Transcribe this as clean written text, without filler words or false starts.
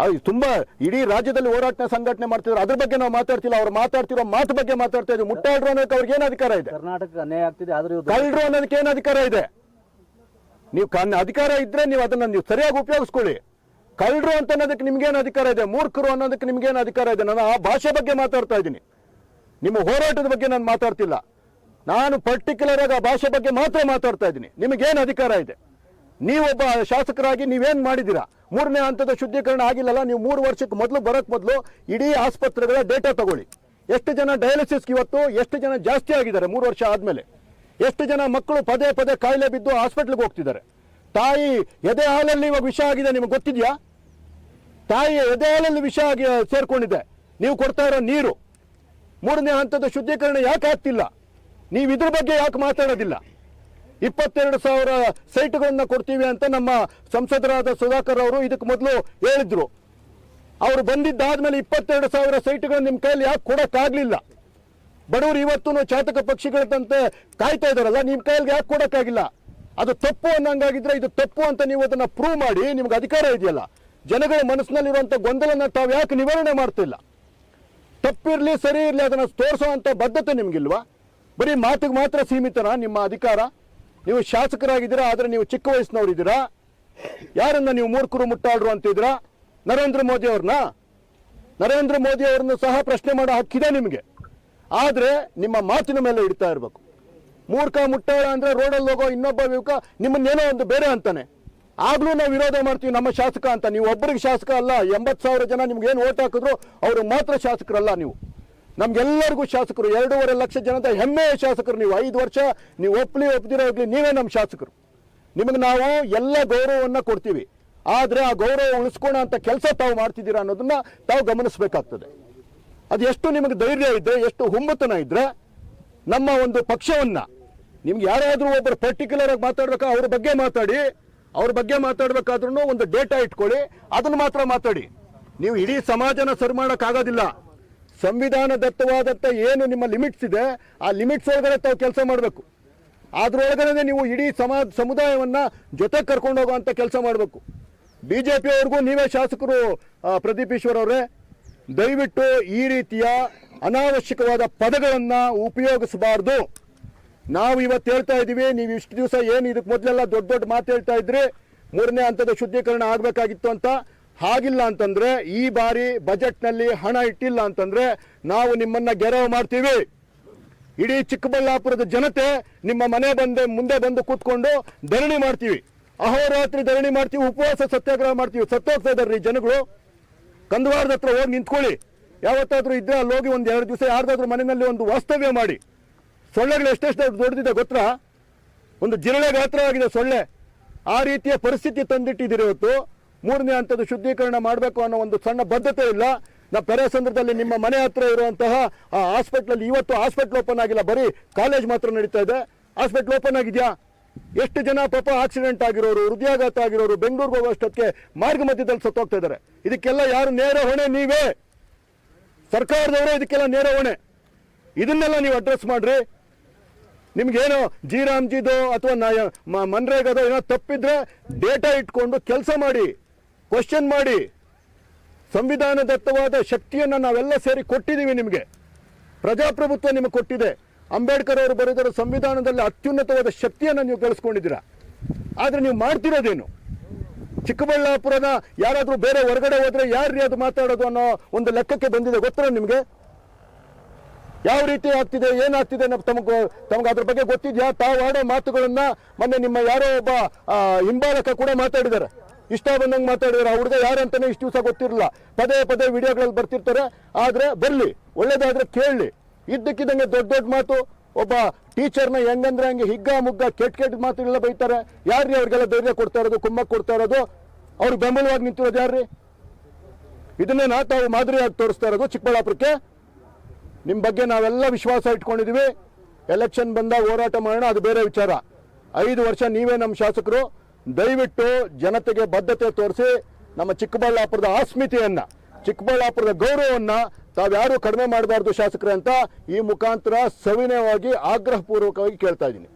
ಅದು ತುಂಬಾ ಇಡೀ ರಾಜ್ಯದಲ್ಲಿ ಹೋರಾಟ ಸಂಘಟನೆ ಮಾಡ್ತಿದ್ರು, ಅದ್ರ ಬಗ್ಗೆ ನಾವು ಮಾತಾಡ್ತಿಲ್ಲ. ಅವ್ರು ಮಾತಾಡ್ತಿರೋ ಮಾತು ಬಗ್ಗೆ ಮಾತಾಡ್ತಾ ಇದ್ವಿ. ಮುಟ್ಟಾಡ್ರು ಅನ್ನೋದಕ್ಕೆ ಅವ್ರಿಗೆ ಏನು ಅಧಿಕಾರ ಇದೆ? ಕರ್ನಾಟಕ ಅನ್ಯಾಯ ಆಗ್ತಿದೆ, ಆದ್ರೆ ಕಳ್ಳರು ಅನ್ನೋದಕ್ಕೆ ಏನು ಅಧಿಕಾರ ಇದೆ? ನೀವು ಅಧಿಕಾರ ಇದ್ರೆ ನೀವು ಅದನ್ನ ನೀವು ಸರಿಯಾಗಿ ಉಪಯೋಗಿಸ್ಕೊಳ್ಳಿ. ಕಳ್ಳರು ಅಂತ ಅನ್ನೋದಕ್ಕೆ ನಿಮ್ಗೇನು ಅಧಿಕಾರ ಇದೆ? ಮೂರ್ಖರು ಅನ್ನೋದಕ್ಕೆ ನಿಮ್ಗೇನು ಅಧಿಕಾರ ಇದೆ? ನಾನು ಆ ಭಾಷೆ ಬಗ್ಗೆ ಮಾತಾಡ್ತಾ ಇದ್ದೀನಿ, ನಿಮ್ಮ ಹೋರಾಟದ ಬಗ್ಗೆ ನಾನು ಮಾತಾಡ್ತಿಲ್ಲ. ನಾನು ಪರ್ಟಿಕ್ಯುಲರ್ ಆಗಿ ಆ ಭಾಷೆ ಬಗ್ಗೆ ಮಾತ್ರ ಮಾತಾಡ್ತಾ ಇದ್ದೀನಿ. ನಿಮಗೇನು ಅಧಿಕಾರ ಇದೆ? ನೀವೊಬ್ಬ ಶಾಸಕರಾಗಿ ನೀವೇನು ಮಾಡಿದ್ದೀರಾ? 3ನೇ ಹಂತದ ಶುದ್ಧೀಕರಣ ಆಗಿಲ್ಲಲ್ಲ. ನೀವು 3 ವರ್ಷಕ್ಕೆ ಮೊದಲು ಇಡೀ ಆಸ್ಪತ್ರೆಗಳ ಡೇಟಾ ತಗೊಳ್ಳಿ. ಎಷ್ಟು ಜನ ಡಯಾಲಿಸಿಸ್ ಇವತ್ತು ಎಷ್ಟು ಜನ ಜಾಸ್ತಿ ಆಗಿದ್ದಾರೆ 3 ವರ್ಷ ಆದಮೇಲೆ? ಎಷ್ಟು ಜನ ಮಕ್ಕಳು ಪದೇ ಪದೇ ಕಾಯಿಲೆ ಬಿದ್ದು ಹಾಸ್ಪಿಟ್ಲಿಗೆ ಹೋಗ್ತಿದ್ದಾರೆ? ತಾಯಿ ಎದೆ ಹಾಲಲ್ಲಿ ಇವಾಗ ವಿಷ ಆಗಿದೆ, ನಿಮಗೆ ಗೊತ್ತಿದೆಯಾ? ತಾಯಿ ಎದೆ ಹಾಲಲ್ಲಿ ವಿಷ ಆಗಿ ಸೇರ್ಕೊಂಡಿದೆ. ನೀವು ಕೊಡ್ತಾ ಇರೋ ನೀರು 3ನೇ ಹಂತದ ಶುದ್ಧೀಕರಣ ಯಾಕೆ ಆಗ್ತಿಲ್ಲ? ನೀವು ಇದ್ರ ಬಗ್ಗೆ ಯಾಕೆ ಮಾತಾಡೋದಿಲ್ಲ? 22,000 ಸೈಟ್ಗಳನ್ನ ಕೊಡ್ತೀವಿ ಅಂತ ನಮ್ಮ ಸಂಸದರಾದ ಸುಧಾಕರ್ ಅವರು ಇದಕ್ಕೆ ಮೊದಲು ಹೇಳಿದ್ರು. ಅವರು ಬಂದಿದ್ದಾದ್ಮೇಲೆ 22,000 ಸೈಟ್ಗಳನ್ನ ನಿಮ್ಮ ಕೈಯಲ್ಲಿ ಯಾಕೆ ಕೊಡೋಕ್ಕಾಗಲಿಲ್ಲ? ಬಡವರು ಇವತ್ತು ಚಾತಕ ಪಕ್ಷಿಗಳಂತೆ ಕಾಯ್ತಾ ಇದ್ದಾರಲ್ಲ, ನಿಮ್ಮ ಕೈಯಲ್ಲಿ ಯಾಕೆ ಕೊಡೋಕ್ಕಾಗಿಲ್ಲ? ಅದು ತಪ್ಪು ಅನ್ನಂಗಾಗಿದ್ರೆ ಇದು ತಪ್ಪು ಅಂತ ನೀವು ಅದನ್ನ ಪ್ರೂವ್ ಮಾಡಿ. ನಿಮ್ಗೆ ಅಧಿಕಾರ ಇದೆಯಲ್ಲ, ಜನಗಳ ಮನಸ್ಸಿನಲ್ಲಿರುವಂಥ ಗೊಂದಲನ ತಾವು ಯಾಕೆ ನಿವಾರಣೆ ಮಾಡ್ತಿಲ್ಲ? ತಪ್ಪಿರಲಿ ಸರಿ ಇರಲಿ ಅದನ್ನು ತೋರಿಸುವಂಥ ಬದ್ಧತೆ ನಿಮ್ಗಿಲ್ವಾ? ಬರೀ ಮಾತಿಗೆ ಮಾತ್ರ ಸೀಮಿತನ ನಿಮ್ಮ ಅಧಿಕಾರ? ನೀವು ಶಾಸಕರಾಗಿದ್ದೀರಾ, ಆದರೆ ನೀವು ಚಿಕ್ಕ ವಯಸ್ಸಿನವರಿದ್ದೀರಾ. ಯಾರನ್ನ ನೀವು ಮೂರ್ಖರು ಮುಟ್ಟಾಡ್ರು ಅಂತಿದ್ದೀರಾ? ನರೇಂದ್ರ ಮೋದಿ ಅವ್ರನ್ನ ಸಹ ಪ್ರಶ್ನೆ ಮಾಡೋ ಹಕ್ಕಿದೆ ನಿಮಗೆ. ಆದರೆ ನಿಮ್ಮ ಮಾತಿನ ಮೇಲೆ ಇಡ್ತಾ ಇರಬೇಕು. ಮೂರ್ಖ ಮುಟ್ಟಾಳ ಅಂದರೆ ರೋಡಲ್ಲಿ ಹೋಗೋ ಇನ್ನೊಬ್ಬ ಯುವಕ ನಿಮ್ಮನ್ನೇನೋ ಒಂದು ಬೇರೆ ಅಂತಾನೆ, ಆಗ್ಲೂ ನಾವು ವಿರೋಧ ಮಾಡ್ತೀವಿ ನಮ್ಮ ಶಾಸಕ ಅಂತ. ನೀವು ಒಬ್ಬರಿಗೆ ಶಾಸಕ ಅಲ್ಲ, 80,000 ಜನ ನಿಮ್ಗೇನು ಓಟ್ ಹಾಕಿದ್ರು ಅವ್ರಿಗೆ ಮಾತ್ರ ಶಾಸಕರಲ್ಲ. ನೀವು ನಮ್ಗೆಲ್ಲರಿಗೂ ಶಾಸಕರು, 2.5 ಲಕ್ಷ ಜನದ ಹೆಮ್ಮೆಯ ಶಾಸಕರು ನೀವು. 5 ವರ್ಷ ನೀವು ಒಪ್ಪದಿರೋ ಹೋಗ್ಲಿ, ನೀವೇ ನಮ್ಮ ಶಾಸಕರು. ನಿಮಗೆ ನಾವು ಎಲ್ಲ ಗೌರವವನ್ನು ಕೊಡ್ತೀವಿ. ಆದರೆ ಆ ಗೌರವ ಉಳಿಸ್ಕೋಣ ಅಂತ ಕೆಲಸ ತಾವು ಮಾಡ್ತಿದ್ದೀರಾ ಅನ್ನೋದನ್ನ ತಾವು ಗಮನಿಸಬೇಕಾಗ್ತದೆ. ಅದು ಎಷ್ಟು ನಿಮಗೆ ಧೈರ್ಯ ಇದ್ದರೆ, ಎಷ್ಟು ಹುಮ್ಮತನ ಇದ್ದರೆ ನಮ್ಮ ಒಂದು ಪಕ್ಷವನ್ನ, ನಿಮ್ಗೆ ಯಾರಾದರೂ ಒಬ್ಬರು ಪರ್ಟಿಕ್ಯುಲರ್ ಆಗಿ ಮಾತಾಡ್ಬೇಕಾ ಅವ್ರ ಬಗ್ಗೆ ಮಾತಾಡಿ. ಅವ್ರ ಬಗ್ಗೆ ಮಾತಾಡ್ಬೇಕಾದ್ರೂ ಒಂದು ಡೇಟಾ ಇಟ್ಕೊಳ್ಳಿ, ಅದನ್ನು ಮಾತ್ರ ಮಾತಾಡಿ. ನೀವು ಇಡೀ ಸಮಾಜನ ಸರಿ ಮಾಡೋಕ್ಕಾಗೋದಿಲ್ಲ. ಸಂವಿಧಾನದತ್ತವಾದಂಥ ಏನು ನಿಮ್ಮ ಲಿಮಿಟ್ಸ್ ಇದೆ, ಆ ಲಿಮಿಟ್ಸ್ ಒಳಗಡೆ ತಾವು ಕೆಲಸ ಮಾಡಬೇಕು. ಅದರೊಳಗಡೆ ನೀವು ಇಡೀ ಸಮುದಾಯವನ್ನು ಜೊತೆ ಕರ್ಕೊಂಡು ಹೋಗುವಂಥ ಕೆಲಸ ಮಾಡಬೇಕು. BJP ಅವ್ರಿಗೂ ನೀವೇ ಶಾಸಕರು ಪ್ರದೀಪ್ ಈಶ್ವರ್ ಅವರೇ, ದಯವಿಟ್ಟು ಈ ರೀತಿಯ ಅನಾವಶ್ಯಕವಾದ ಪದಗಳನ್ನು ಉಪಯೋಗಿಸಬಾರ್ದು. ನಾವು ಇವತ್ತು ಹೇಳ್ತಾ ಇದ್ದೀವಿ, ನೀವು ಇಷ್ಟು ದಿವಸ ಏನು ಇದಕ್ಕೆ ಮೊದಲೆಲ್ಲ ದೊಡ್ಡ ಮಾತು ಹೇಳ್ತಾ ಇದ್ರಿ, 3ನೇ ಹಂತದ ಶುದ್ಧೀಕರಣ ಆಗಬೇಕಾಗಿತ್ತು ಅಂತ. ಹಾಗಿಲ್ಲ ಅಂತಂದ್ರೆ, ಈ ಬಾರಿ ಬಜೆಟ್ನಲ್ಲಿ ಹಣ ಇಟ್ಟಿಲ್ಲ ಅಂತಂದ್ರೆ ನಾವು ನಿಮ್ಮನ್ನ ಗೆರವು ಮಾಡ್ತೀವಿ. ಇಡೀ ಚಿಕ್ಕಬಳ್ಳಾಪುರದ ಜನತೆ ನಿಮ್ಮ ಮನೆ ಮುಂದೆ ಬಂದು ಕೂತ್ಕೊಂಡು ಧರಣಿ ಮಾಡ್ತೀವಿ, ಅಹೋರಾತ್ರಿ ಧರಣಿ ಮಾಡ್ತೀವಿ, ಉಪವಾಸ ಸತ್ಯಾಗ್ರಹ ಮಾಡ್ತೀವಿ. ಸತ್ತೋಗ್ತಾ ಇದಾರ್ರಿ ಜನಗಳು. ಕಂದವಾರದ ಹತ್ರ ಹೋಗಿ ನಿಂತ್ಕೊಳ್ಳಿ. ಯಾವತ್ತಾದ್ರೂ ಇದ್ರೆ ಅಲ್ಲಿ ಹೋಗಿ 1-2 ದಿವಸ ಯಾರ್ದಾದ್ರೂ ಮನೆಯಲ್ಲಿ ಒಂದು ವಾಸ್ತವ್ಯ ಮಾಡಿ. ಸೊಳ್ಳೆಗಳು ಎಷ್ಟೆಷ್ಟು ದೊಡ್ಡದಿದೆ ಗೊತ್ತಾ? ಒಂದು ಜಿರಳೆ ಗಾತ್ರ ಆಗಿದೆ ಸೊಳ್ಳೆ. ಆ ರೀತಿಯ ಪರಿಸ್ಥಿತಿ ತಂದಿಟ್ಟಿದ್ದೀರಿ. ಇವತ್ತು 3ನೇ ಹಂತದ ಶುದ್ಧೀಕರಣ ಮಾಡಬೇಕು ಅನ್ನೋ ಒಂದು ಸಣ್ಣ ಬದ್ಧತೆ ಇಲ್ಲ. ನಾವು ಪೆರೇಸಂದ್ರದಲ್ಲಿ ನಿಮ್ಮ ಮನೆ ಹತ್ರ ಇರುವಂತಹ ಆ ಹಾಸ್ಪಿಟ್ಲಲ್ಲಿ ಇವತ್ತು ಹಾಸ್ಪಿಟ್ಲ್ ಓಪನ್ ಆಗಿಲ್ಲ, ಬರೀ ಕಾಲೇಜ್ ಮಾತ್ರ ನಡೀತಾ ಇದೆ. ಹಾಸ್ಪಿಟ್ಲ್ ಓಪನ್ ಆಗಿದೆಯಾ? ಎಷ್ಟು ಜನ ಪಾಪ ಆಕ್ಸಿಡೆಂಟ್ ಆಗಿರೋರು, ಹೃದಯಾಘಾತ ಆಗಿರೋರು ಬೆಂಗಳೂರಿಗೆ ಹೋಗೋಷ್ಟಕ್ಕೆ ಮಾರ್ಗ ಮಧ್ಯದಲ್ಲಿ ಸತ್ತೋಗ್ತಾ ಇದ್ದಾರೆ. ಇದಕ್ಕೆಲ್ಲ ಯಾರು ನೇರ ಹೊಣೆ? ನೀವೇ, ಸರ್ಕಾರದವರೇ ಇದಕ್ಕೆಲ್ಲ ನೇರ ಹೊಣೆ. ಇದನ್ನೆಲ್ಲ ನೀವು ಅಡ್ರೆಸ್ ಮಾಡ್ರಿ. ನಿಮ್ಗೇನೋ ಜಿ.ರಾಮ್ಜಿದೋ ಅಥವಾ ಮನ್ರೇಗಾದೋ ಏನೋ ತಪ್ಪಿದ್ರೆ ಡೇಟಾ ಇಟ್ಕೊಂಡು ಕೆಲಸ ಮಾಡಿ, ಕ್ವಶನ್ ಮಾಡಿ. ಸಂವಿಧಾನದತ್ತವಾದ ಶಕ್ತಿಯನ್ನು ನಾವೆಲ್ಲ ಸೇರಿ ಕೊಟ್ಟಿದ್ದೀವಿ ನಿಮಗೆ. ಪ್ರಜಾಪ್ರಭುತ್ವ ನಿಮಗೆ ಕೊಟ್ಟಿದೆ. ಅಂಬೇಡ್ಕರ್ ಅವರು ಬರೆದಿರೋ ಸಂವಿಧಾನದಲ್ಲಿ ಅತ್ಯುನ್ನತವಾದ ಶಕ್ತಿಯನ್ನು ನೀವು ಗಳಿಸ್ಕೊಂಡಿದ್ದೀರಾ. ಆದರೆ ನೀವು ಮಾಡ್ತಿರೋದೇನು? ಚಿಕ್ಕಬಳ್ಳಾಪುರದ ಯಾರಾದರೂ ಬೇರೆ ಹೊರಗಡೆ ಹೋದ್ರೆ ಯಾರ್ರೀ ಅದು ಮಾತಾಡೋದು ಅನ್ನೋ ಒಂದು ಲೆಕ್ಕಕ್ಕೆ ಬಂದಿದೆ. ಗೊತ್ತರ ನಿಮಗೆ ಯಾವ ರೀತಿ ಆಗ್ತಿದೆ, ಏನಾಗ್ತಿದೆ ತಮಗೆ ಅದ್ರ ಬಗ್ಗೆ ಗೊತ್ತಿದೆಯಾ? ತಾವು ಆಡೋ ಮಾತುಗಳನ್ನ ಮೊನ್ನೆ ನಿಮ್ಮ ಯಾರೋ ಒಬ್ಬ ಹಿಂಬಾಲಕ ಕೂಡ ಮಾತಾಡಿದ್ದಾರೆ. ಇಷ್ಟ ಬಂದಂಗೆ ಮಾತಾಡಿದ್ದಾರೆ. ಆ ಹುಡುಗ ಯಾರಂತಾನೆ ಇಷ್ಟು ದಿವಸ ಗೊತ್ತಿರಲಿಲ್ಲ. ಪದೇ ವಿಡಿಯೋಗಳಲ್ಲಿ ಬರ್ತಿರ್ತಾರೆ. ಆದರೆ ಬರಲಿ, ಒಳ್ಳೇದಾದ್ರೆ ಕೇಳಲಿ. ಇದ್ದಕ್ಕಿದ್ದಂಗೆ ದೊಡ್ಡ ಮಾತು. ಒಬ್ಬ ಟೀಚರ್ನ ಹೆಂಗಂದ್ರೆ ಹಂಗೆ ಹಿಗ್ಗ ಮುಗ್ಗ ಕೆಟ್ಟ ಮಾತುಗಳೆಲ್ಲ ಬೈತಾರೆ. ಯಾರ್ರೀ ಅವ್ರಿಗೆಲ್ಲ ಧೈರ್ಯ ಕೊಡ್ತಾ ಇರೋದು, ಕುಮ್ಮಕ್ ಕೊಡ್ತಾ ಇರೋದು? ಅವ್ರಿಗೆ ಬೆಂಬಲವಾಗಿ ನಿಂತಿರೋದು ಯಾರ್ರೀ? ಇದನ್ನೇ ತಾವು ಮಾದರಿಯಾಗಿ ತೋರಿಸ್ತಾ ಇರೋದು ಚಿಕ್ಕಬಳ್ಳಾಪುರಕ್ಕೆ. ನಿಮ್ಮ ಬಗ್ಗೆ ನಾವೆಲ್ಲ ವಿಶ್ವಾಸ ಇಟ್ಕೊಂಡಿದ್ದೀವಿ. ಎಲೆಕ್ಷನ್ ಬಂದಾಗ ಹೋರಾಟ ಮಾಡೋಣ, ಅದು ಬೇರೆ ವಿಚಾರ. 5 ವರ್ಷ ನೀವೇ ನಮ್ಮ ಶಾಸಕರು. ದಯವಿಟ್ಟು ಜನತೆಗೆ ಬದ್ಧತೆ ತೋರಿಸಿ ನಮ್ಮ ಚಿಕ್ಕಬಳ್ಳಾಪುರದ ಅಸ್ಮಿತೆಯನ್ನ, ಚಿಕ್ಕಬಳ್ಳಾಪುರದ ಗೌರವವನ್ನು ತಾವ್ಯಾರೂ ಕಡಿಮೆ ಮಾಡಬಾರ್ದು ಶಾಸಕರೇ ಅಂತ ಈ ಮುಖಾಂತರ ಸವಿನಯವಾಗಿ ಆಗ್ರಹಪೂರ್ವಕವಾಗಿ ಕೇಳ್ತಾ ಇದ್ದೀನಿ.